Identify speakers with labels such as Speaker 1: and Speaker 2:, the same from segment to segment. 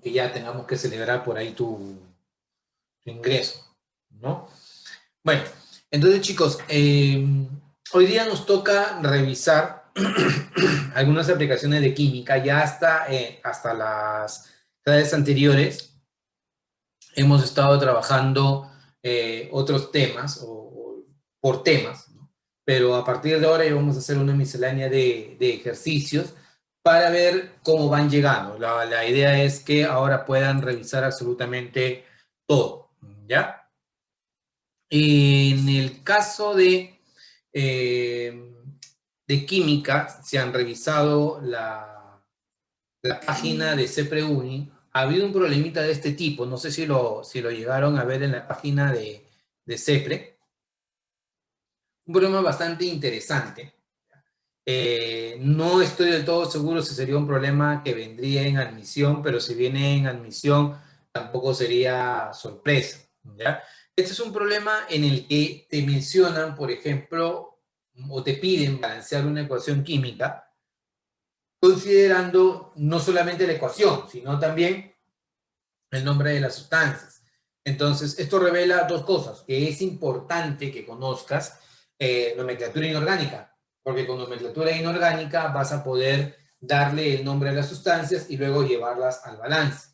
Speaker 1: que ya tengamos que celebrar por ahí tu ingreso, ¿no? Bueno, entonces chicos, hoy día nos toca revisar algunas aplicaciones de química, ya hasta las clases anteriores hemos estado trabajando otros temas o por temas, ¿no? Pero a partir de ahora vamos a hacer una miscelánea de ejercicios para ver cómo van llegando. La idea es que ahora puedan revisar absolutamente todo, ¿ya? En el caso de química, se han revisado la página de CEPREUNI. Ha habido un problemita de este tipo, no sé si lo llegaron a ver en la página de CEPRE. Un problema bastante interesante. No estoy del todo seguro si sería un problema que vendría en admisión, pero si viene en admisión tampoco sería sorpresa, ¿ya? Este es un problema en el que te mencionan, por ejemplo, o te piden balancear una ecuación química, considerando no solamente la ecuación, sino también el nombre de las sustancias. Entonces, esto revela dos cosas, que es importante que conozcas nomenclatura inorgánica, porque con nomenclatura inorgánica vas a poder darle el nombre a las sustancias y luego llevarlas al balance.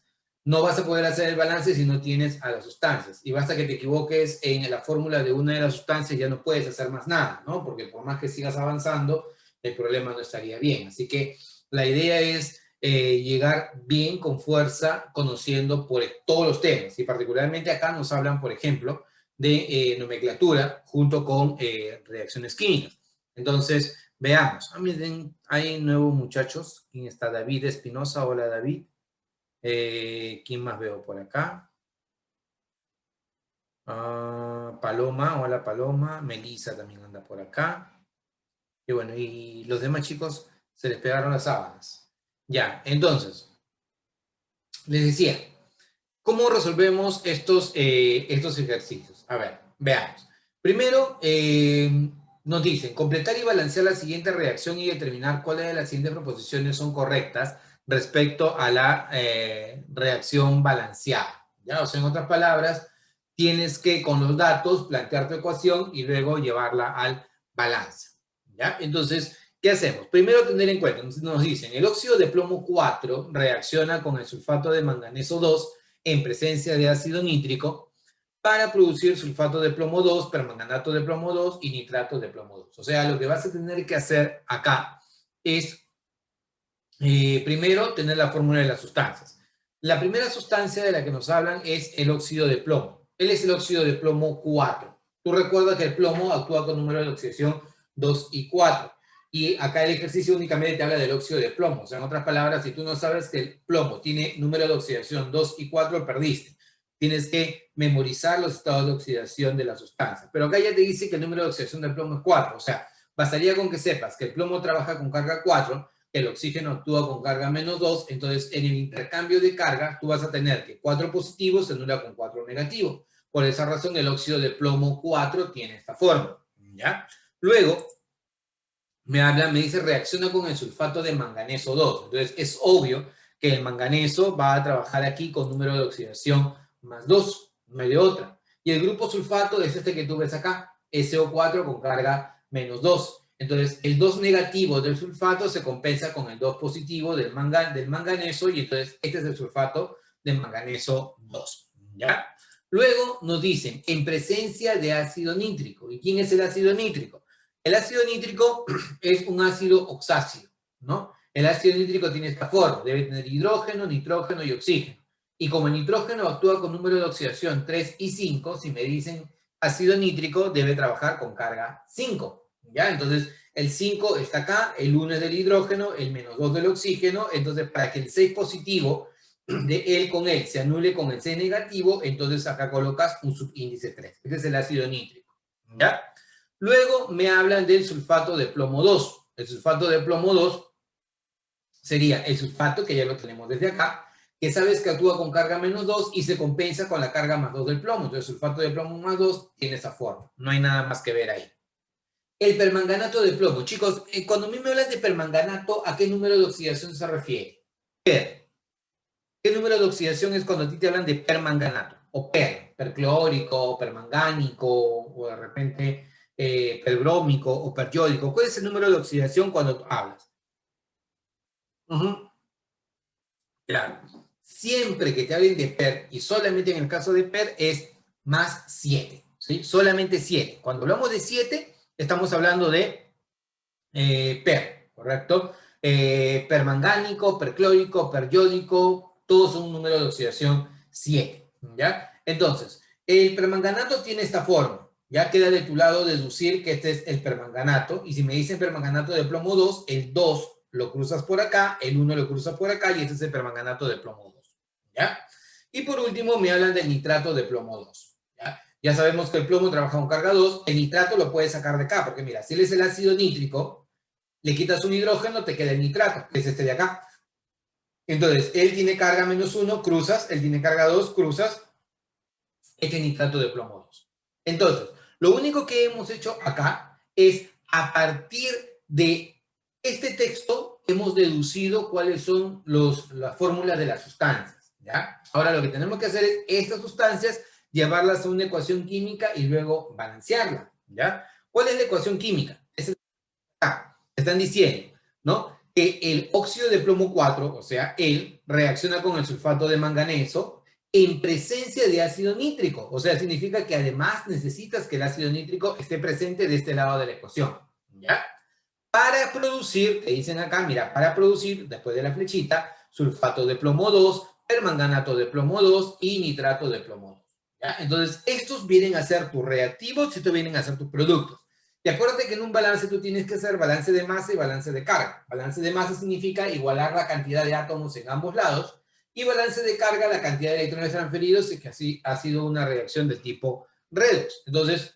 Speaker 1: No vas a poder hacer el balance si no tienes a las sustancias. Y basta que te equivoques en la fórmula de una de las sustancias, ya no puedes hacer más nada, ¿no? Porque por más que sigas avanzando, el problema no estaría bien. Así que la idea es llegar bien con fuerza, conociendo por todos los temas. Y particularmente acá nos hablan, por ejemplo, de nomenclatura junto con reacciones químicas. Entonces, veamos. Miren, hay nuevos muchachos. ¿Quién está? David Espinosa. Hola, David. ¿Quién más veo por acá? Paloma. Hola, Paloma. Melissa también anda por acá. Y bueno, y los demás chicos se les pegaron las sábanas. Ya, entonces, les decía, ¿cómo resolvemos estos ejercicios? A ver, veamos. Primero, nos dicen, completar y balancear la siguiente reacción y determinar cuáles de las siguientes proposiciones son correctas respecto a la reacción balanceada. ¿Ya? O sea, en otras palabras, tienes que, con los datos, plantear tu ecuación y luego llevarla al balance. ¿Ya? Entonces, ¿qué hacemos? Primero tener en cuenta, nos dicen, el óxido de plomo 4 reacciona con el sulfato de manganeso 2 en presencia de ácido nítrico para producir sulfato de plomo 2, permanganato de plomo 2 y nitrato de plomo 2. O sea, lo que vas a tener que hacer acá es, primero, tener la fórmula de las sustancias. La primera sustancia de la que nos hablan es el óxido de plomo. Él es el óxido de plomo 4. Tú recuerdas que el plomo actúa con número de oxidación 2 y 4. Y acá el ejercicio únicamente te habla del óxido de plomo. O sea, en otras palabras, si tú no sabes que el plomo tiene número de oxidación 2 y 4, perdiste. Tienes que memorizar los estados de oxidación de la sustancia. Pero acá ya te dice que el número de oxidación del plomo es 4. O sea, bastaría con que sepas que el plomo trabaja con carga 4, que el oxígeno actúa con carga menos 2, entonces en el intercambio de carga tú vas a tener que 4 positivos se anula con 4 negativos. Por esa razón el óxido de plomo 4 tiene esta forma, ¿ya? Luego me dice reacciona con el sulfato de manganeso 2. Entonces es obvio que el manganeso va a trabajar aquí con número de oxidación más 2, no hay de otra. Y el grupo sulfato es este que tú ves acá, SO4 con carga menos 2. Entonces el 2 negativo del sulfato se compensa con el 2 positivo del manganeso y entonces este es el sulfato de manganeso 2. ¿Ya? Luego nos dicen en presencia de ácido nítrico. ¿Y quién es el ácido nítrico? El ácido nítrico es un ácido oxácido, ¿no? El ácido nítrico tiene esta forma, debe tener hidrógeno, nitrógeno y oxígeno. Y como el nitrógeno actúa con número de oxidación 3 y 5, si me dicen ácido nítrico, debe trabajar con carga 5, ¿ya? Entonces, el 5 está acá, el 1 es del hidrógeno, el menos 2 del oxígeno, entonces para que el 6 positivo de él con él se anule con el 6 negativo, entonces acá colocas un subíndice 3. Este es el ácido nítrico, ¿ya? Luego me hablan del sulfato de plomo 2. El sulfato de plomo 2 sería el sulfato, que ya lo tenemos desde acá, que sabes que actúa con carga menos 2 y se compensa con la carga más 2 del plomo. Entonces el sulfato de plomo más 2 tiene esa forma. No hay nada más que ver ahí. El permanganato de plomo. Chicos, cuando a mí me hablan de permanganato, ¿a qué número de oxidación se refiere? ¿Qué ¿Qué número de oxidación es cuando a ti te hablan de permanganato? O perclórico, permangánico, o de repente perbrómico o periódico. ¿Cuál es el número de oxidación cuando hablas? Claro. Siempre que te hablen de PER, y solamente en el caso de PER, es más 7. ¿Sí? Solamente 7. Cuando hablamos de 7, estamos hablando de PER, ¿correcto? Permangánico, perclórico, periódico, todos son un número de oxidación 7, ¿ya? Entonces, el permanganato tiene esta forma. Ya queda de tu lado deducir que este es el permanganato, y si me dicen permanganato de plomo 2, el 2 lo cruzas por acá, el 1 lo cruzas por acá, y este es el permanganato de plomo 2, ¿ya? Y por último me hablan del nitrato de plomo 2, ¿ya? Ya sabemos que el plomo trabaja con carga 2, el nitrato lo puedes sacar de acá, porque mira, si él es el ácido nítrico, le quitas un hidrógeno, te queda el nitrato, que es este de acá. Entonces, él tiene carga -1, cruzas, él tiene carga 2, cruzas, este nitrato de plomo 2. Entonces, lo único que hemos hecho acá es, a partir de este texto, hemos deducido cuáles son las fórmulas de las sustancias, ¿ya? Ahora lo que tenemos que hacer es estas sustancias, llevarlas a una ecuación química y luego balancearla, ¿ya? ¿Cuál es la ecuación química? Están diciendo, ¿no? Que el óxido de plomo 4, o sea, él reacciona con el sulfato de manganeso en presencia de ácido nítrico. O sea, significa que además necesitas que el ácido nítrico esté presente de este lado de la ecuación, ¿ya? Para producir, te dicen acá, mira, para producir, después de la flechita, sulfato de plomo 2, permanganato de plomo 2 y nitrato de plomo 2. ¿Ya? Entonces, estos vienen a ser tus reactivos y estos vienen a ser tus productos. Y acuérdate que en un balance tú tienes que hacer balance de masa y balance de carga. Balance de masa significa igualar la cantidad de átomos en ambos lados, y balance de carga la cantidad de electrones transferidos, y que así ha sido una reacción de tipo redox. Entonces,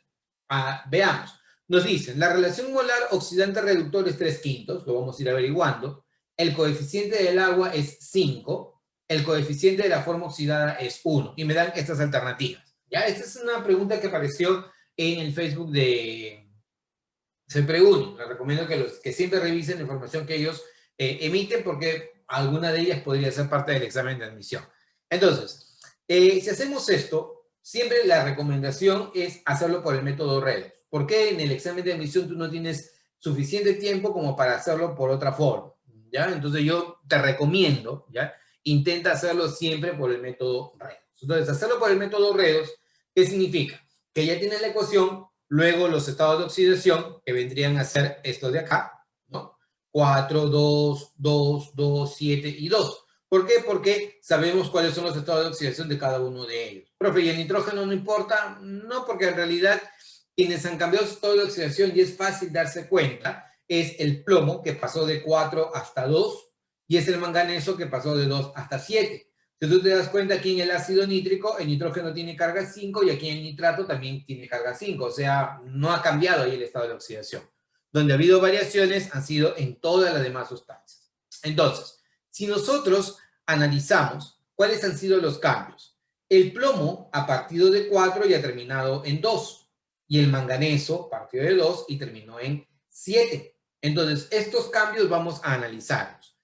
Speaker 1: veamos. Nos dicen, la relación molar oxidante-reductor es 3/5, lo vamos a ir averiguando. El coeficiente del agua es 5. El coeficiente de la forma oxidada es 1. Y me dan estas alternativas. ¿Ya? Esta es una pregunta que apareció en el Facebook de Sempreuni. Les recomiendo que siempre revisen la información que ellos emiten, porque alguna de ellas podría ser parte del examen de admisión. Entonces, si hacemos esto, siempre la recomendación es hacerlo por el método redox. ¿Por qué en el examen de admisión tú no tienes suficiente tiempo como para hacerlo por otra forma? ¿Ya? Entonces yo te recomiendo, ¿ya? Intenta hacerlo siempre por el método redox. Entonces, hacerlo por el método redox, ¿qué significa? Que ya tienes la ecuación, luego los estados de oxidación, que vendrían a ser estos de acá, ¿no? 4, 2, 2, 2, 7 y 2. ¿Por qué? Porque sabemos cuáles son los estados de oxidación de cada uno de ellos. Profe, ¿y el nitrógeno no importa? No, porque en realidad quienes han cambiado su estado de oxidación, y es fácil darse cuenta, es el plomo, que pasó de 4 hasta 2, y es el manganeso, que pasó de 2 hasta 7. Si tú te das cuenta, aquí en el ácido nítrico, el nitrógeno tiene carga 5, y aquí en el nitrato también tiene carga 5. O sea, no ha cambiado ahí el estado de oxidación. Donde ha habido variaciones han sido en todas las demás sustancias. Entonces, si nosotros analizamos cuáles han sido los cambios, el plomo ha partido de 4 y ha terminado en 2. Y el manganeso partió de 2 y terminó en 7. Entonces, estos cambios vamos a analizarlos.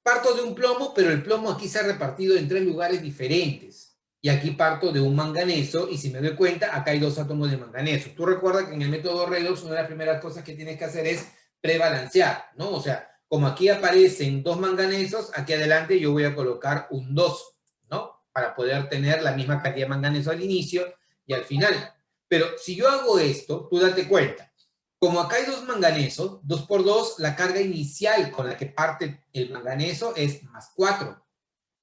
Speaker 1: Parto de un plomo, pero el plomo aquí se ha repartido en 3 lugares diferentes. Y aquí parto de un manganeso, y si me doy cuenta, acá hay 2 átomos de manganeso. Tú recuerdas que en el método redox, una de las primeras cosas que tienes que hacer es prebalancear, ¿no? O sea, como aquí aparecen 2 manganesos, aquí adelante yo voy a colocar un 2, ¿no? Para poder tener la misma cantidad de manganeso al inicio y al final. Pero si yo hago esto, tú date cuenta. Como acá hay 2 manganesos, 2 por 2, la carga inicial con la que parte el manganeso es más 4.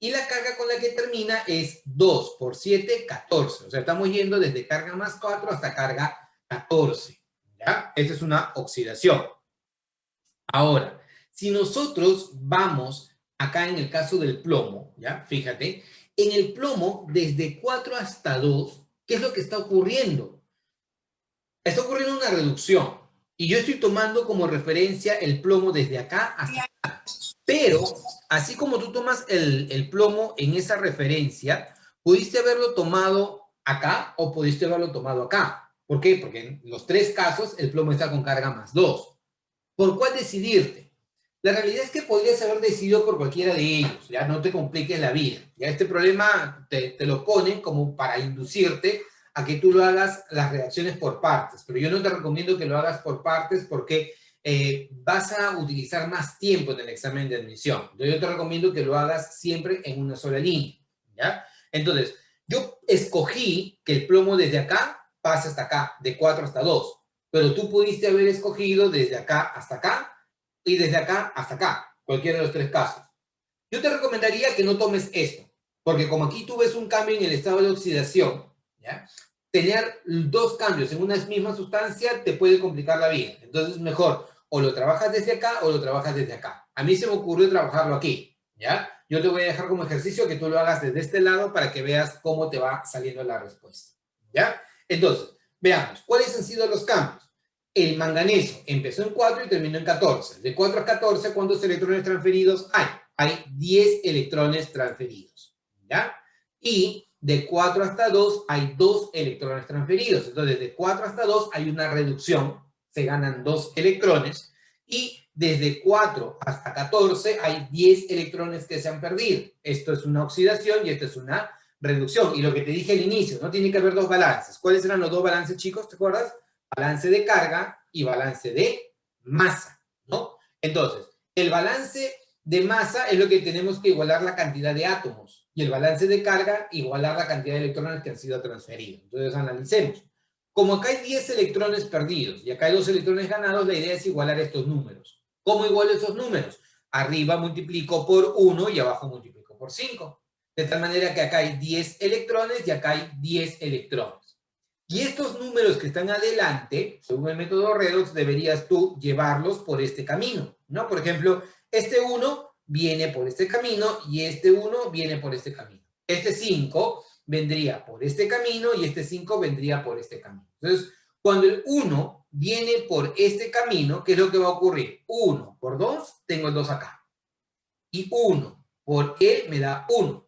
Speaker 1: Y la carga con la que termina es 2 por 7, 14. O sea, estamos yendo desde carga más 4 hasta carga 14. ¿Ya? Esta es una oxidación. Ahora, si nosotros vamos acá en el caso del plomo, ¿ya? Fíjate, en el plomo, desde 4 hasta 2, ¿qué es lo que está ocurriendo? Está ocurriendo una reducción. Y yo estoy tomando como referencia el plomo desde acá hasta acá. Pero, así como tú tomas el plomo en esa referencia, pudiste haberlo tomado acá o pudiste haberlo tomado acá. ¿Por qué? Porque en los 3 casos el plomo está con carga más 2. ¿Por cuál decidirte? La realidad es que podrías haber decidido por cualquiera de ellos, ya no te compliques la vida. Ya este problema te lo ponen como para inducirte a que tú lo hagas las reacciones por partes, pero yo no te recomiendo que lo hagas por partes porque vas a utilizar más tiempo en el examen de admisión. Entonces, yo te recomiendo que lo hagas siempre en una sola línea, ¿ya? Entonces, yo escogí que el plomo desde acá pase hasta acá, de 4 hasta 2, pero tú pudiste haber escogido desde acá hasta acá y desde acá hasta acá, cualquiera de los tres casos. Yo te recomendaría que no tomes esto, porque como aquí tú ves un cambio en el estado de oxidación, ¿ya? Tener dos cambios en una misma sustancia te puede complicar la vida. Entonces, mejor o lo trabajas desde acá o lo trabajas desde acá. A mí se me ocurrió trabajarlo aquí, ¿ya? Yo te voy a dejar como ejercicio que tú lo hagas desde este lado para que veas cómo te va saliendo la respuesta, ¿ya? Entonces, veamos, ¿cuáles han sido los cambios? El manganeso empezó en 4 y terminó en 14. De 4 a 14, ¿cuántos electrones transferidos hay? Hay 10 electrones transferidos, ¿ya? Y de 4 hasta 2 hay 2 electrones transferidos. Entonces, de 4 hasta 2 hay una reducción, se ganan 2 electrones. Y desde 4 hasta 14 hay 10 electrones que se han perdido. Esto es una oxidación y esto es una reducción. Y lo que te dije al inicio, no tiene que haber dos balances. ¿Cuáles eran los dos balances, chicos? ¿Te acuerdas? Balance de carga y balance de masa, ¿no? Entonces, el balance de masa es lo que tenemos que igualar la cantidad de átomos y el balance de carga igualar la cantidad de electrones que han sido transferidos. Entonces, analicemos. Como acá hay 10 electrones perdidos y acá hay 2 electrones ganados, la idea es igualar estos números. ¿Cómo igualo esos números? Arriba multiplico por 1 y abajo multiplico por 5. De tal manera que acá hay 10 electrones y acá hay 10 electrones. Y estos números que están adelante, según el método redox, deberías tú llevarlos por este camino, ¿no? Por ejemplo, este 1 viene por este camino y este 1 viene por este camino. Este 5 vendría por este camino y este 5 vendría por este camino. Entonces, cuando el 1 viene por este camino, ¿qué es lo que va a ocurrir? 1 por 2, tengo el 2 acá. Y 1 por él me da 1.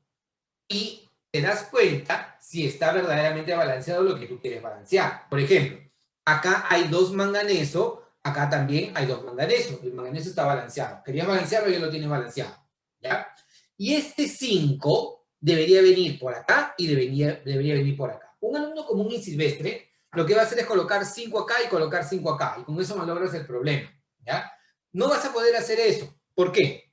Speaker 1: Y te das cuenta si está verdaderamente balanceado lo que tú quieres balancear. Por ejemplo, acá hay 2 manganeso, acá también hay 2 manganeso. El manganeso está balanceado. Querías balancearlo y ya lo tienes balanceado, ¿ya? Y este 5 debería venir por acá y debería venir por acá. Un alumno común y silvestre lo que va a hacer es colocar 5 acá y colocar 5 acá. Y con eso malogras el problema, ¿ya? No vas a poder hacer eso. ¿Por qué?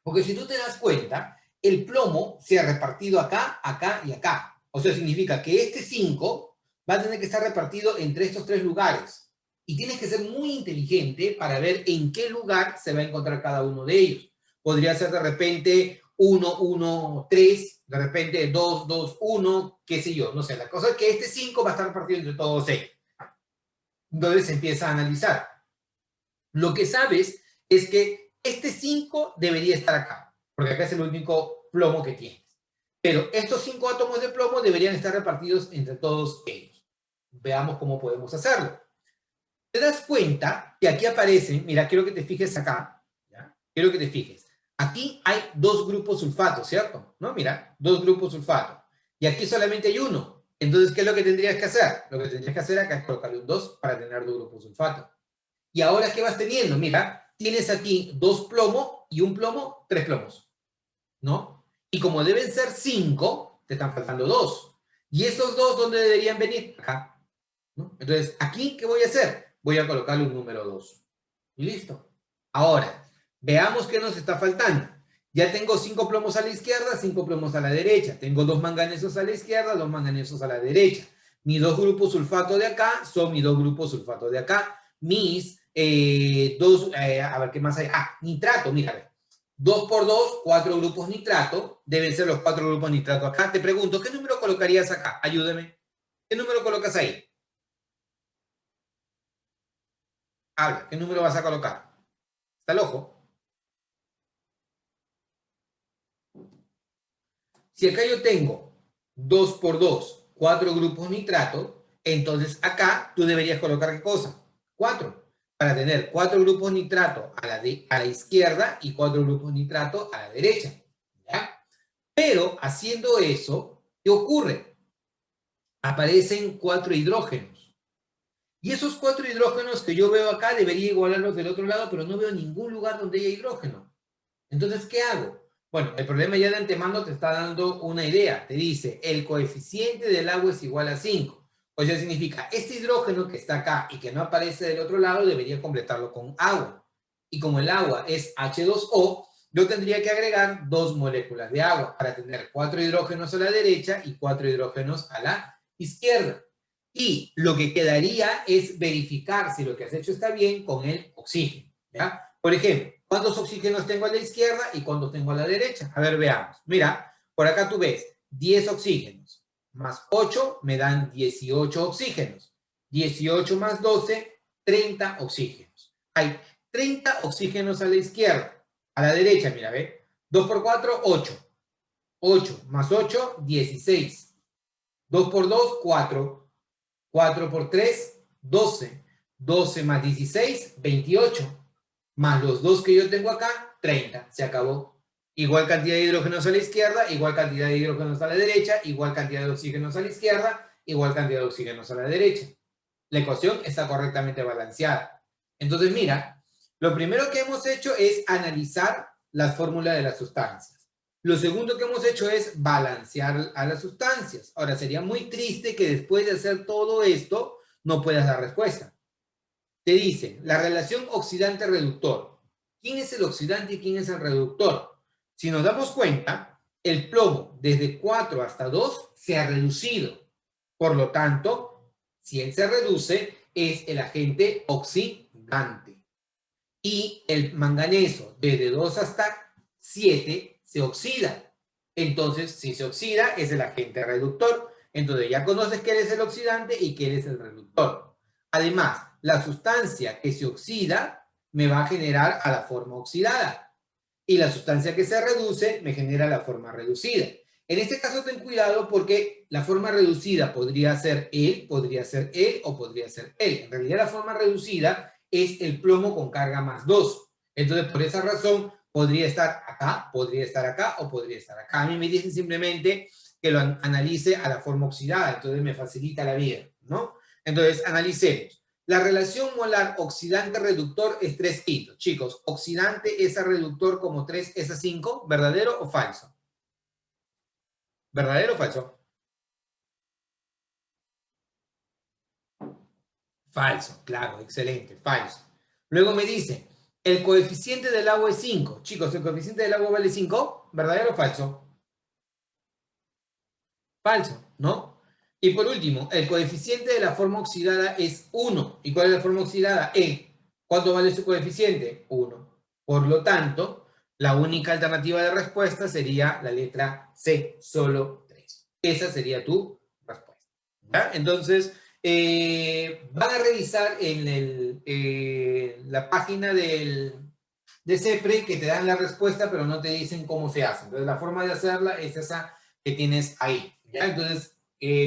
Speaker 1: Porque si tú te das cuenta, el plomo se ha repartido acá, acá y acá. O sea, significa que este 5 va a tener que estar repartido entre estos 3 lugares. Y tienes que ser muy inteligente para ver en qué lugar se va a encontrar cada uno de ellos. Podría ser de repente 1, 1, 3, de repente 2, 2, 1, qué sé yo. No sé, la cosa es que este 5 va a estar repartido entre todos ellos. Entonces se empieza a analizar. Lo que sabes es que este 5 debería estar acá, porque acá es el único plomo que tienes. Pero estos 5 átomos de plomo deberían estar repartidos entre todos ellos. Veamos cómo podemos hacerlo. Te das cuenta que aquí aparecen, mira, quiero que te fijes acá, ¿ya? Quiero que te fijes. Aquí hay 2 grupos sulfato, ¿cierto? ¿No? Mira, 2 grupos sulfato. Y aquí solamente hay uno. Entonces, ¿qué es lo que tendrías que hacer? Lo que tendrías que hacer acá es colocarle un 2 para tener 2 grupos sulfato. Y ahora, ¿qué vas teniendo? Mira, tienes aquí 2 plomos y un plomo, 3 plomos, ¿no? Y como deben ser 5, te están faltando 2. ¿Y esos 2 dónde deberían venir? Acá, ¿no? Entonces, ¿aquí qué voy a hacer? Voy a colocarle un número 2. Y listo. Ahora, veamos qué nos está faltando. Ya tengo 5 plomos a la izquierda, 5 plomos a la derecha. Tengo 2 manganesos a la izquierda, 2 manganesos a la derecha. Mis 2 grupos sulfato de acá son mis 2 grupos sulfato de acá. Mis a ver qué más hay. Ah, nitrato, mira. 2 por 2, 4 grupos nitrato. Deben ser los 4 grupos nitrato acá. Te pregunto, ¿qué número colocarías acá? Ayúdame. ¿Qué número colocas ahí? Habla, ¿qué número vas a colocar? ¿Está el ojo? Si acá yo tengo 2 por 2, 4 grupos nitrato, entonces acá tú deberías colocar ¿qué cosa? 4. Para tener 4 grupos nitrato a la izquierda y 4 grupos nitrato a la derecha. ¿Ya? Pero haciendo eso, ¿qué ocurre? Aparecen 4 hidrógenos. Y esos 4 hidrógenos que yo veo acá debería igualarlos del otro lado, pero no veo ningún lugar donde haya hidrógeno. Entonces, ¿qué hago? Bueno, el problema ya de antemano te está dando una idea. Te dice, el coeficiente del agua es igual a 5. O sea, significa, este hidrógeno que está acá y que no aparece del otro lado, debería completarlo con agua. Y como el agua es H2O, yo tendría que agregar 2 moléculas de agua para tener 4 hidrógenos a la derecha y 4 hidrógenos a la izquierda. Y lo que quedaría es verificar si lo que has hecho está bien con el oxígeno, ¿ya? Por ejemplo, ¿cuántos oxígenos tengo a la izquierda y cuántos tengo a la derecha? A ver, veamos. Mira, por acá tú ves 10 oxígenos más 8 me dan 18 oxígenos. 18 más 12, 30 oxígenos. Hay 30 oxígenos a la izquierda. A la derecha, mira, ve. 2 por 4, 8. 8 más 8, 16. 2 por 2, 4. 4 por 3, 12. 12 más 16, 28. Más los 2 que yo tengo acá, 30. Se acabó. Igual cantidad de hidrógenos a la izquierda, igual cantidad de hidrógenos a la derecha, igual cantidad de oxígenos a la izquierda, igual cantidad de oxígenos a la derecha. La ecuación está correctamente balanceada. Entonces, mira, lo primero que hemos hecho es analizar la fórmula de las sustancias. Lo segundo que hemos hecho es balancear a las sustancias. Ahora, sería muy triste que después de hacer todo esto no puedas dar respuesta. Te dice, la relación oxidante-reductor. ¿Quién es el oxidante y quién es el reductor? Si nos damos cuenta, el plomo desde 4 hasta 2 se ha reducido. Por lo tanto, si él se reduce, es el agente oxidante. Y el manganeso desde 2 hasta 7 se oxida. Entonces, si se oxida, es el agente reductor. Entonces, ya conoces que él es el oxidante y que él es el reductor. Además, la sustancia que se oxida me va a generar a la forma oxidada. Y la sustancia que se reduce me genera la forma reducida. En este caso, ten cuidado porque la forma reducida podría ser él o podría ser él. En realidad, la forma reducida es el plomo con carga más 2. Entonces, por esa razón, podría estar acá o podría estar acá. A mí me dicen simplemente que lo analice a la forma oxidada, entonces me facilita la vida, ¿no? Entonces, analicemos. La relación molar oxidante-reductor es 3 quintos. Chicos, oxidante es a reductor como 3 es a 5, ¿verdadero o falso? ¿Verdadero o falso? Falso, claro, excelente, falso. Luego me dice, el coeficiente del agua es 5. Chicos, ¿el coeficiente del agua vale 5? ¿Verdadero o falso? Falso, ¿no? Y por último, el coeficiente de la forma oxidada es 1. ¿Y cuál es la forma oxidada? E. ¿Cuánto vale su coeficiente? 1. Por lo tanto, la única alternativa de respuesta sería la letra C, solo 3. Esa sería tu respuesta. ¿Ya? Entonces, van a revisar en la página de CEPRE que te dan la respuesta, pero no te dicen cómo se hace. Entonces, la forma de hacerla es esa que tienes ahí. ¿Ya? Entonces,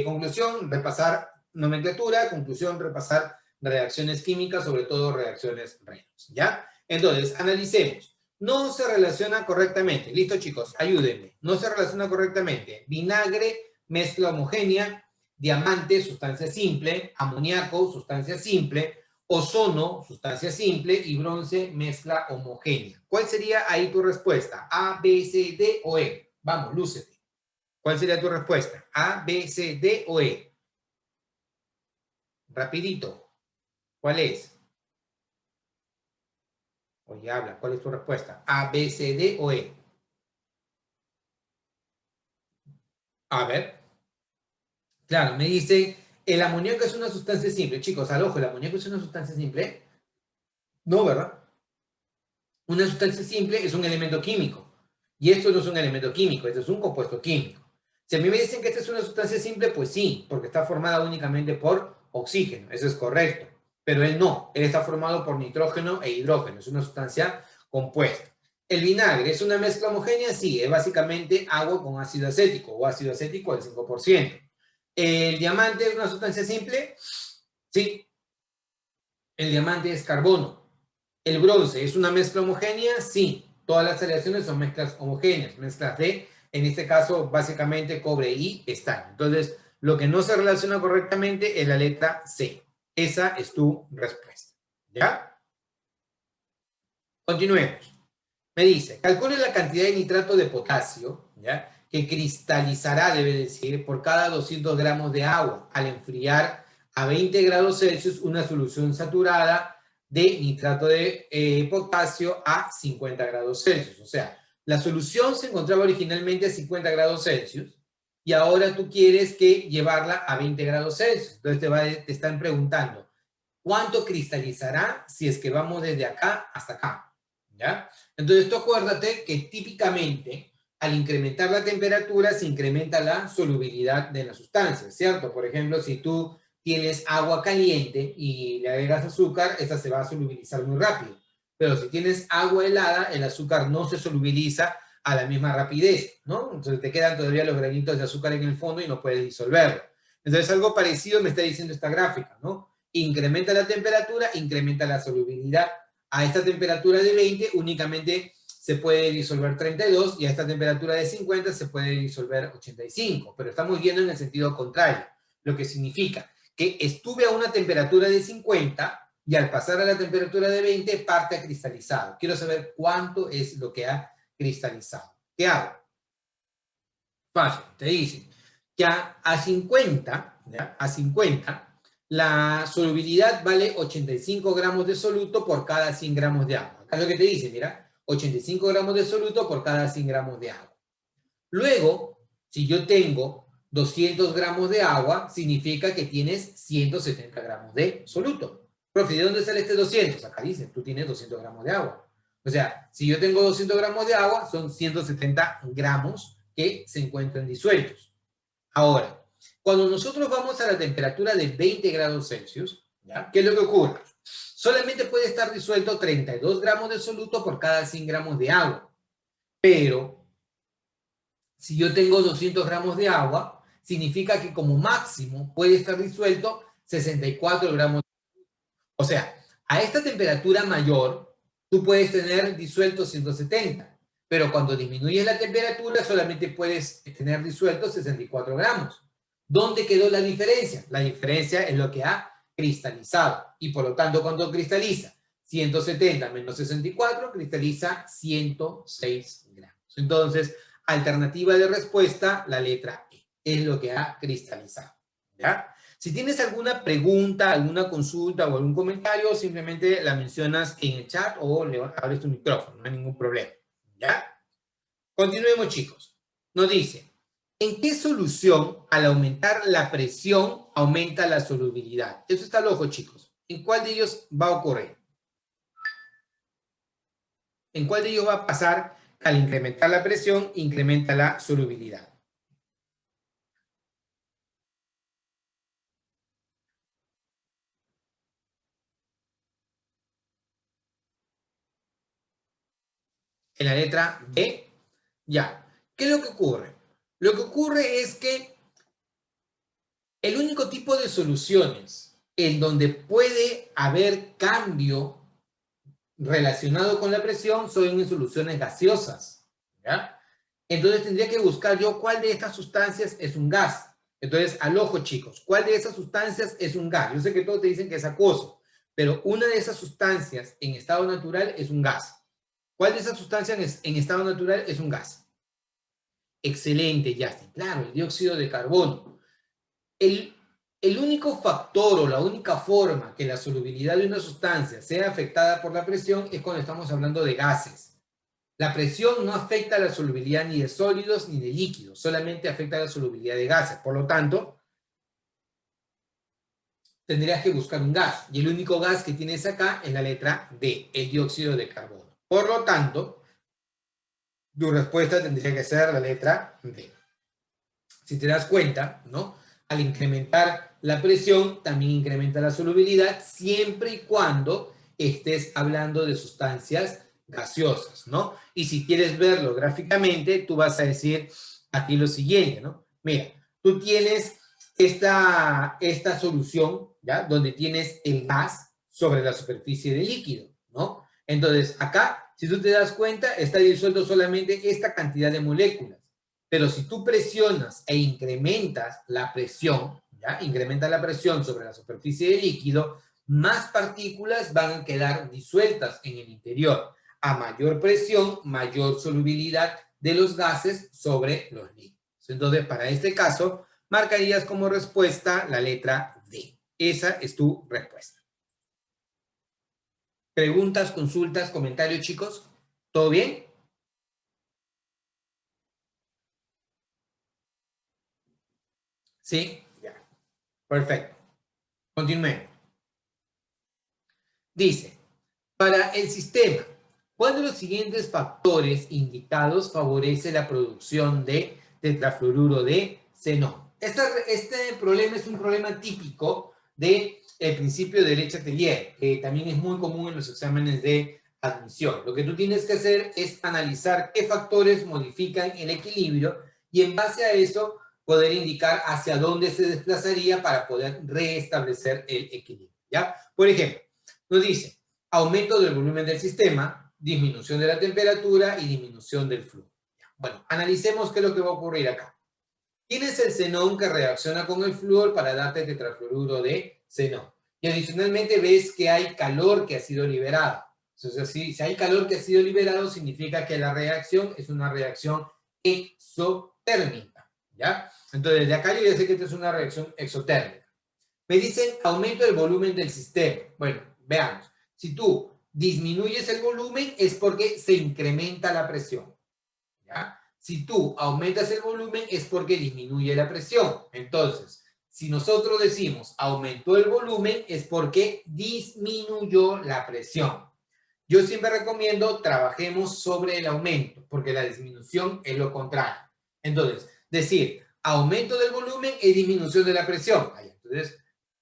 Speaker 1: conclusión, repasar nomenclatura, conclusión, repasar reacciones químicas, sobre todo reacciones Reynolds, ¿ya? Entonces, analicemos. No se relaciona correctamente. Listo, chicos, ayúdenme. No se relaciona correctamente. Vinagre, mezcla homogénea, diamante, sustancia simple, amoníaco, sustancia simple, ozono, sustancia simple, y bronce, mezcla homogénea. ¿Cuál sería ahí tu respuesta? ¿A, B, C, D o E? Vamos, lúcete. ¿Cuál sería tu respuesta? ¿A, B, C, D o E? Rapidito. ¿Cuál es? Oye, habla. ¿Cuál es tu respuesta? ¿A, B, C, D o E? A ver. Claro, me dice, el amoníaco es una sustancia simple. Chicos, al ojo, ¿el amoníaco es una sustancia simple? No, ¿verdad? Una sustancia simple es un elemento químico. Y esto no es un elemento químico, esto es un compuesto químico. Si a mí me dicen que esta es una sustancia simple, pues sí, porque está formada únicamente por oxígeno. Eso es correcto. Pero él no. Él está formado por nitrógeno e hidrógeno. Es una sustancia compuesta. ¿El vinagre es una mezcla homogénea? Sí, es básicamente agua con ácido acético o ácido acético al 5%. ¿El diamante es una sustancia simple? Sí. El diamante es carbono. ¿El bronce es una mezcla homogénea? Sí. Todas las aleaciones son mezclas homogéneas, mezclas de, en este caso, básicamente cobre y estaño. Entonces, lo que no se relaciona correctamente es la letra C. Esa es tu respuesta. ¿Ya? Continuemos. Me dice, calcule la cantidad de nitrato de potasio, ¿ya?, que cristalizará, debe decir, por cada 200 gramos de agua al enfriar a 20 grados Celsius una solución saturada de nitrato de potasio a 50 grados Celsius. O sea, la solución se encontraba originalmente a 50 grados Celsius y ahora tú quieres que llevarla a 20 grados Celsius. Entonces te están preguntando, ¿cuánto cristalizará si es que vamos desde acá hasta acá? ¿Ya? Entonces tú acuérdate que típicamente al incrementar la temperatura se incrementa la solubilidad de la sustancia, ¿cierto? Por ejemplo, si tú tienes agua caliente y le agregas azúcar, esta se va a solubilizar muy rápido. Pero si tienes agua helada, el azúcar no se solubiliza a la misma rapidez, ¿no? Entonces te quedan todavía los granitos de azúcar en el fondo y no puedes disolverlo. Entonces algo parecido me está diciendo esta gráfica, ¿no? Incrementa la temperatura, incrementa la solubilidad. A esta temperatura de 20 únicamente se puede disolver 32 y a esta temperatura de 50 se puede disolver 85, pero estamos viendo en el sentido contrario, lo que significa que estuve a una temperatura de 50 y al pasar a la temperatura de 20 parte a cristalizado. Quiero saber cuánto es lo que ha cristalizado. ¿Qué hago? Fácil, te dicen que a 50, ¿ya?, a 50, la solubilidad vale 85 gramos de soluto por cada 100 gramos de agua. Acá es lo que te dice, mira, 85 gramos de soluto por cada 100 gramos de agua. Luego, si yo tengo 200 gramos de agua, significa que tienes 170 gramos de soluto. Profe, ¿de dónde sale este 200? Acá dice, tú tienes 200 gramos de agua. O sea, si yo tengo 200 gramos de agua, son 170 gramos que se encuentran disueltos. Ahora, cuando nosotros vamos a la temperatura de 20 grados Celsius, ¿ya?, ¿qué es lo que ocurre? Solamente puede estar disuelto 32 gramos de soluto por cada 100 gramos de agua. Pero, si yo tengo 200 gramos de agua, significa que como máximo puede estar disuelto 64 gramos. O sea, a esta temperatura mayor, tú puedes tener disuelto 170. Pero cuando disminuyes la temperatura, solamente puedes tener disuelto 64 gramos. ¿Dónde quedó la diferencia? La diferencia es lo que ha cristalizado. Y por lo tanto, ¿cuánto cristaliza? 170 menos 64 cristaliza 106 gramos. Entonces, alternativa de respuesta, la letra E. Es lo que ha cristalizado. ¿Ya? Si tienes alguna pregunta, alguna consulta o algún comentario, simplemente la mencionas en el chat o le abres tu micrófono. No hay ningún problema. ¿Ya? Continuemos, chicos. Nos dice, ¿en qué solución, al aumentar la presión, aumenta la solubilidad? Eso está al ojo, chicos. ¿En cuál de ellos va a ocurrir? ¿En cuál de ellos va a pasar al incrementar la presión, incrementa la solubilidad? En la letra B. Ya. ¿Qué es lo que ocurre? Lo que ocurre es que el único tipo de soluciones en donde puede haber cambio relacionado con la presión son en soluciones gaseosas, ¿ya? Entonces tendría que buscar yo cuál de estas sustancias es un gas. Entonces, al ojo, chicos, ¿cuál de esas sustancias es un gas? Yo sé que todos te dicen que es acuoso, pero una de esas sustancias en estado natural es un gas. ¿Cuál de esas sustancias en estado natural es un gas? Excelente, Justin. Claro, el dióxido de carbono. El único factor o la única forma que la solubilidad de una sustancia sea afectada por la presión es cuando estamos hablando de gases. La presión no afecta la solubilidad ni de sólidos ni de líquidos, solamente afecta la solubilidad de gases. Por lo tanto, tendrías que buscar un gas. Y el único gas que tienes acá es la letra D, el dióxido de carbono. Por lo tanto, tu respuesta tendría que ser la letra D. Si te das cuenta, ¿no? Al incrementar la presión, también incrementa la solubilidad, siempre y cuando estés hablando de sustancias gaseosas, ¿no? Y si quieres verlo gráficamente, tú vas a decir aquí lo siguiente, ¿no? Mira, tú tienes esta solución, ¿ya? Donde tienes el gas sobre la superficie del líquido, ¿no? Entonces, acá, si tú te das cuenta, está disuelto solamente esta cantidad de moléculas. Pero si tú presionas e incrementas la presión, ¿ya? Incrementa la presión sobre la superficie del líquido, más partículas van a quedar disueltas en el interior. A mayor presión, mayor solubilidad de los gases sobre los líquidos. Entonces, para este caso, marcarías como respuesta la letra D. Esa es tu respuesta. ¿Preguntas, consultas, comentarios, chicos? ¿Todo bien? ¿Sí? Ya. Perfecto. Continuemos. Dice, para el sistema, ¿cuál de los siguientes factores indicados favorece la producción de tetrafluoruro de xenón? Este problema es un problema típico del principio de Leche-Atelier, que también es muy común en los exámenes de admisión. Lo que tú tienes que hacer es analizar qué factores modifican el equilibrio y en base a eso poder indicar hacia dónde se desplazaría para poder restablecer el equilibrio, ¿ya? Por ejemplo, nos dice aumento del volumen del sistema, disminución de la temperatura y disminución del flujo. Bueno, analicemos qué es lo que va a ocurrir acá. Tienes el xenón que reacciona con el flúor para darte tetrafluoruro de xenón. Y adicionalmente ves que hay calor que ha sido liberado. Entonces, si hay calor que ha sido liberado, significa que la reacción es una reacción exotérmica, ¿ya? Entonces, de acá yo ya sé que esta es una reacción exotérmica. Me dicen aumento del volumen del sistema. Bueno, veamos. Si tú disminuyes el volumen es porque se incrementa la presión, ¿ya? Si tú aumentas el volumen es porque disminuye la presión. Entonces, si nosotros decimos aumentó el volumen es porque disminuyó la presión. Yo siempre recomiendo trabajemos sobre el aumento, porque la disminución es lo contrario. Entonces, decir aumento del volumen es disminución de la presión. Entonces,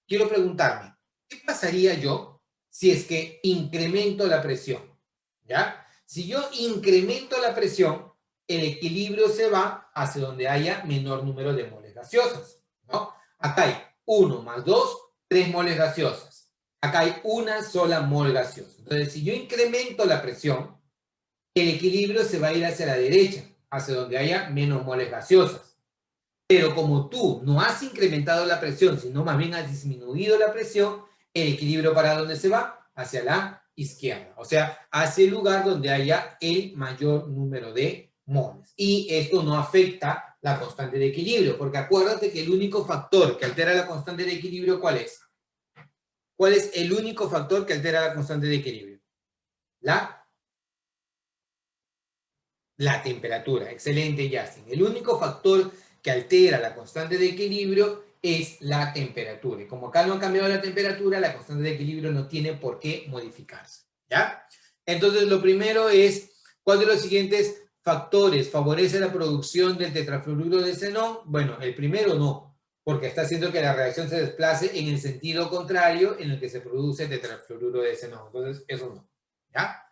Speaker 1: quiero preguntarme, ¿qué pasaría yo si es que incremento la presión? ¿Ya? Si yo incremento la presión, el equilibrio se va hacia donde haya menor número de moles gaseosas, ¿no? Acá hay 1 más 2, 3 moles gaseosas. Acá hay una sola mol gaseosa. Entonces, si yo incremento la presión, el equilibrio se va a ir hacia la derecha, hacia donde haya menos moles gaseosas. Pero como tú no has incrementado la presión, sino más bien has disminuido la presión, el equilibrio ¿para dónde se va? Hacia la izquierda. O sea, hacia el lugar donde haya el mayor número de moles. Y esto no afecta la constante de equilibrio, porque acuérdate que el único factor que altera la constante de equilibrio, ¿cuál es? ¿Cuál es el único factor que altera la constante de equilibrio? La temperatura. Excelente, Justin. El único factor que altera la constante de equilibrio es la temperatura. Y como acá no ha cambiado la temperatura, la constante de equilibrio no tiene por qué modificarse, ¿ya? Entonces, lo primero es, ¿cuál de los siguientes factores favorece la producción del tetrafluoruro de xenón? Bueno, el primero no, porque está haciendo que la reacción se desplace en el sentido contrario en el que se produce tetrafluoruro de xenón. Entonces, eso no, ¿ya?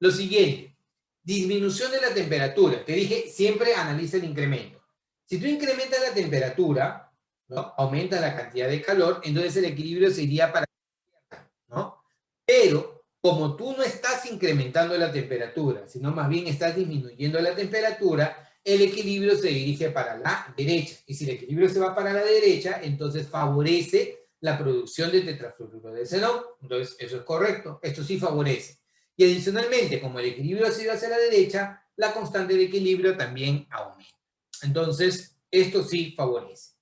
Speaker 1: Lo siguiente, disminución de la temperatura. Te dije, siempre analiza el incremento. Si tú incrementas la temperatura, ¿no? Aumenta la cantidad de calor, entonces el equilibrio se iría para la izquierda, ¿no? Pero como tú no estás incrementando la temperatura, sino más bien estás disminuyendo la temperatura, el equilibrio se dirige para la derecha. Y si el equilibrio se va para la derecha, entonces favorece la producción de tetrafluoruro de xenón. Entonces, eso es correcto. Esto sí favorece. Y adicionalmente, como el equilibrio ha sido hacia la derecha, la constante de equilibrio también aumenta. Entonces, esto sí favorece.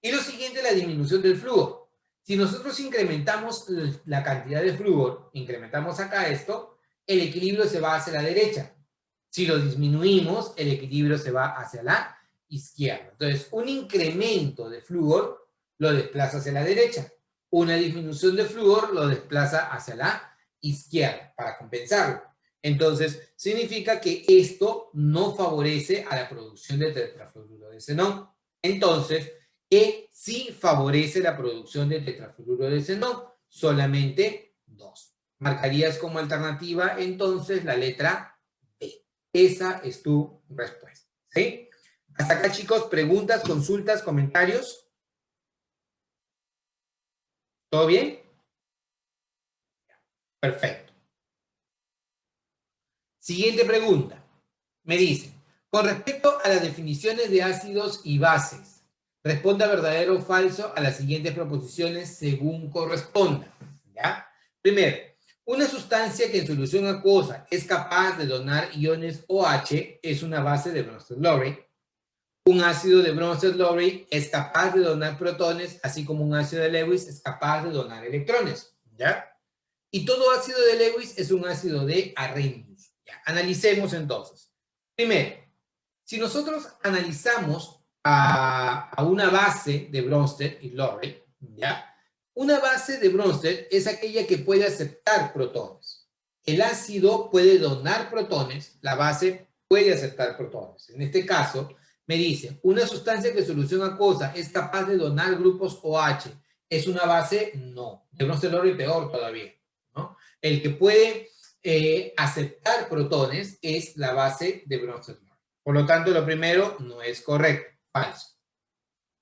Speaker 1: Y lo siguiente, la disminución del flúor. Si nosotros incrementamos la cantidad de flúor, incrementamos acá esto, el equilibrio se va hacia la derecha. Si lo disminuimos, el equilibrio se va hacia la izquierda. Entonces, un incremento de flúor lo desplaza hacia la derecha. Una disminución de flúor lo desplaza hacia la izquierda para compensarlo. Entonces, significa que esto no favorece a la producción de tetrafluoruro de xenón. Entonces, ¿qué sí favorece la producción de tetrafluoruro de xenón? Solamente 2. Marcarías como alternativa entonces la letra B. Esa es tu respuesta. ¿Sí? Hasta acá, chicos, preguntas, consultas, comentarios. ¿Todo bien? Perfecto. Siguiente pregunta. Me dicen, con respecto a las definiciones de ácidos y bases, Responda verdadero o falso a las siguientes proposiciones según corresponda. ¿Ya? Primero, una sustancia que en solución acuosa es capaz de donar iones OH es una base de Bronsted-Lowry. Un ácido de Bronsted-Lowry es capaz de donar protones, así como un ácido de Lewis es capaz de donar electrones. ¿Ya? Y todo ácido de Lewis es un ácido de Arrhenius. ¿Ya? Analicemos entonces. Primero, si nosotros analizamos a una base de Bronsted y Lowry, ¿ya? Una base de Bronsted es aquella que puede aceptar protones. El ácido puede donar protones, la base puede aceptar protones. En este caso, me dice, una sustancia que en solución acuosa es capaz de donar grupos OH. ¿Es una base? No. De Bronsted-Lowry peor todavía, ¿no? El que puede aceptar protones es la base de Bronsted-Lowry. Por lo tanto, lo primero no es correcto, falso.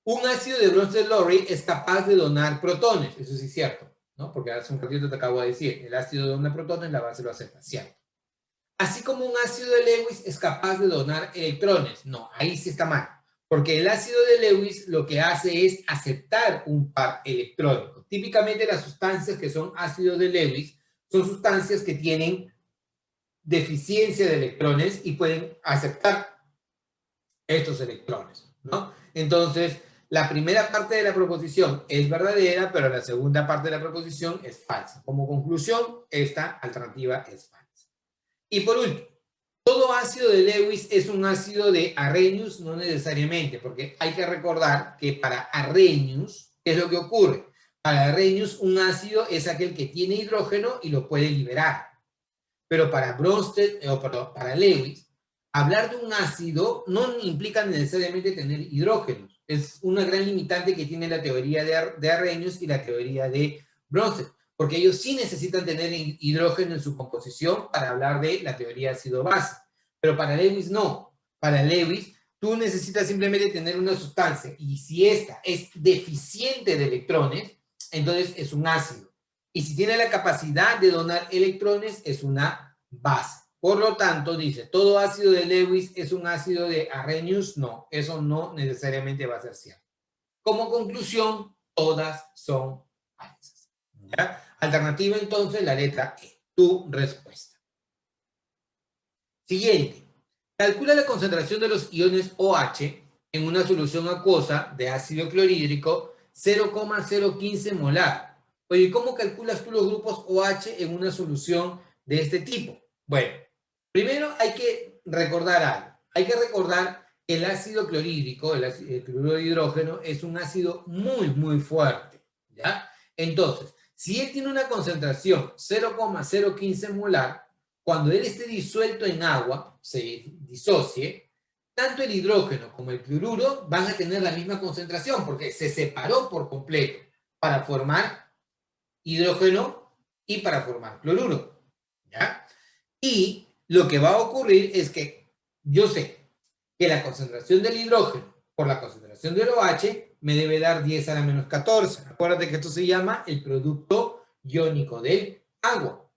Speaker 1: Un ácido de Bronsted-Lowry es capaz de donar protones, eso sí es cierto, ¿no? Porque hace un ratito te acabo de decir, el ácido dona protones, la base lo acepta, cierto. Así como un ácido de Lewis es capaz de donar electrones, no, ahí sí está mal, porque el ácido de Lewis lo que hace es aceptar un par electrónico. Típicamente las sustancias que son ácidos de Lewis son sustancias que tienen deficiencia de electrones y pueden aceptar estos electrones, ¿no? Entonces, la primera parte de la proposición es verdadera, pero la segunda parte de la proposición es falsa. Como conclusión, esta alternativa es falsa. Y por último, todo ácido de Lewis es un ácido de Arrhenius, no necesariamente, porque hay que recordar que para Arrhenius, ¿qué es lo que ocurre? Para Arrhenius, un ácido es aquel que tiene hidrógeno y lo puede liberar. Pero para Bronsted, para Lewis, hablar de un ácido no implica necesariamente tener hidrógenos. Es una gran limitante que tiene la teoría de Arrhenius y la teoría de Bronsted, porque ellos sí necesitan tener hidrógeno en su composición para hablar de la teoría ácido-base. Pero para Lewis no. Para Lewis, tú necesitas simplemente tener una sustancia y si esta es deficiente de electrones, entonces es un ácido. Y si tiene la capacidad de donar electrones, es una base. Por lo tanto, dice, ¿todo ácido de Lewis es un ácido de Arrhenius? No, eso no necesariamente va a ser cierto. Como conclusión, todas son falsas. ¿Ya? Alternativa, entonces, la letra E. Tu respuesta. Siguiente. Calcula la concentración de los iones OH en una solución acuosa de ácido clorhídrico 0,015 molar. Oye, ¿cómo calculas tú los grupos OH en una solución de este tipo? Bueno, primero hay que recordar algo. Hay que recordar que el ácido clorhídrico, el cloruro de hidrógeno, es un ácido muy, muy fuerte. ¿Ya? Entonces, si él tiene una concentración 0,015 molar, cuando él esté disuelto en agua, se disocie, tanto el hidrógeno como el cloruro van a tener la misma concentración porque se separó por completo para formar hidrógeno y para formar cloruro. ¿Ya? Y lo que va a ocurrir es que yo sé que la concentración del hidrógeno por la concentración del OH me debe dar 10 a la menos 14. Acuérdate que esto se llama el producto iónico del agua.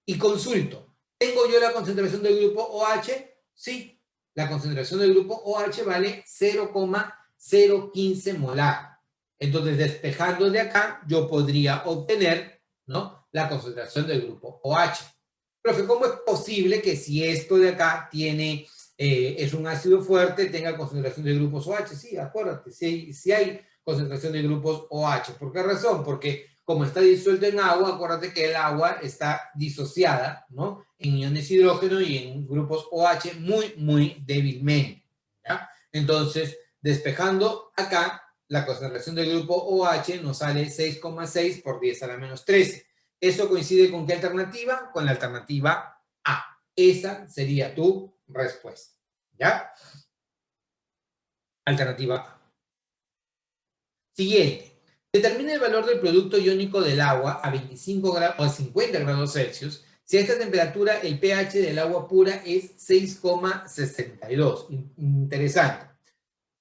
Speaker 1: Y consulto, ¿tengo yo la concentración del grupo OH? Sí, la concentración del grupo OH vale 0,015 molar. Entonces, despejando de acá, yo podría obtener, ¿no?, la concentración del grupo OH. Profe, ¿cómo es posible que si esto de acá tiene, es un ácido fuerte, tenga concentración de grupos OH? Sí, acuérdate, si hay concentración de grupos OH. ¿Por qué razón? Porque como está disuelto en agua, acuérdate que el agua está disociada, ¿no?, en iones hidrógeno y en grupos OH muy, muy débilmente, ¿ya? Entonces, despejando acá, la concentración del grupo OH nos sale 6,6 por 10 a la menos 13. ¿Eso coincide con qué alternativa? Con la alternativa A. Esa sería tu respuesta, ¿ya? Alternativa A. Siguiente. Determina el valor del producto iónico del agua a 25 grados o a 50 grados Celsius. Si a esta temperatura el pH del agua pura es 6,62. Interesante.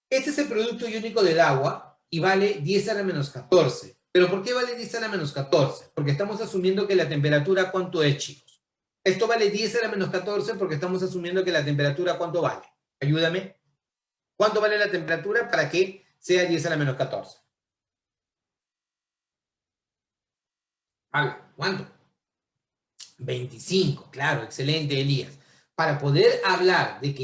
Speaker 1: Este es el producto iónico del agua y vale 10 a la menos 14. ¿Pero por qué vale 10 a la menos 14? Porque estamos asumiendo que la temperatura, ¿cuánto es, chicos? Esto vale 10 a la menos 14 porque estamos asumiendo que la temperatura, ¿cuánto vale? Ayúdame. ¿Cuánto vale la temperatura para que sea 10 a la menos 14. ¿Cuánto? 25, claro, excelente, Elías. Para poder hablar de que